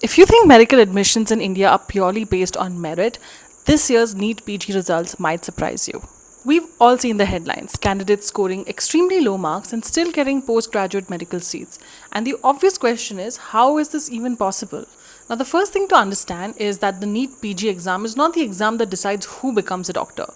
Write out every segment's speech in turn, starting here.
If you think medical admissions in India are purely based on merit, this year's NEET PG results might surprise you. We've all seen the headlines candidates scoring extremely low marks and still getting postgraduate medical seats. And the obvious question is how is this even possible? Now, the first thing to understand is that the NEET PG exam is not the exam that decides who becomes a doctor.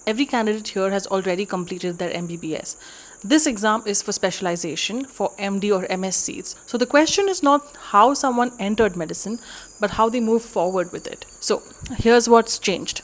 Every candidate here has already completed their MBBS. This exam is for specialization for MD or MS seats. So the question is not how someone entered medicine, but how they move forward with it. So here's what's changed.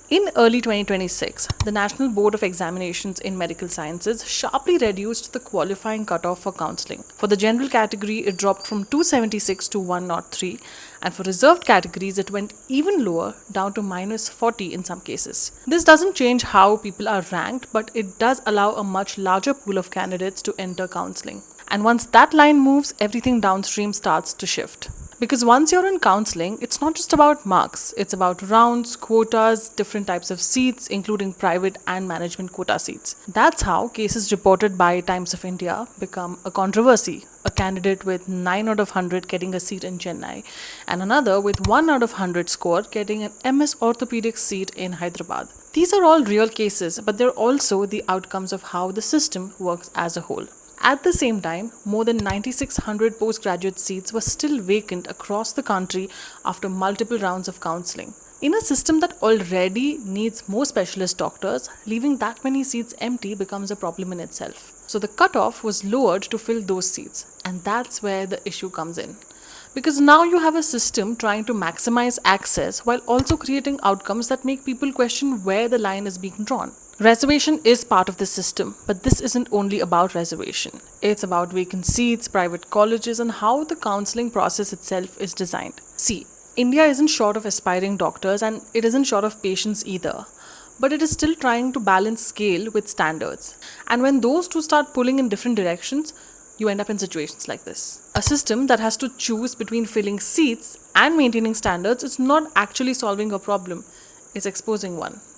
In early 2026, the National Board of Examinations in Medical Sciences sharply reduced the qualifying cutoff for counseling. For the general category, it dropped from 276 to 103, and for reserved categories, it went even lower, down to minus 40 in some cases. This doesn't change how people are ranked, but it does allow a much larger pool of candidates to enter counseling. And once that line moves, everything downstream starts to shift. Because once you're in counseling, it's not just about marks, it's about rounds, quotas, different types of seats, including private and management quota seats. That's how cases reported by Times of India become a controversy. A candidate with 9 out of 100 getting a seat in Chennai, and another with 1 out of 100 score getting an MS orthopedic seat in Hyderabad. These are all real cases, but they're also the outcomes of how the system works as a whole. At the same time, more than 9,600 postgraduate seats were still vacant across the country after multiple rounds of counseling. In a system that already needs more specialist doctors, leaving that many seats empty becomes a problem in itself. So the cutoff was lowered to fill those seats, and that's where the issue comes in. Because now you have a system trying to maximize access while also creating outcomes that make people question where the line is being drawn. Reservation is part of the system, but this isn't only about reservation. It's about vacant seats, private colleges, and how the counseling process itself is designed. See, India isn't short of aspiring doctors and it isn't short of patients either. But it is still trying to balance scale with standards. And when those two start pulling in different directions, you end up in situations like this. A system that has to choose between filling seats and maintaining standards is not actually solving a problem, it's exposing one.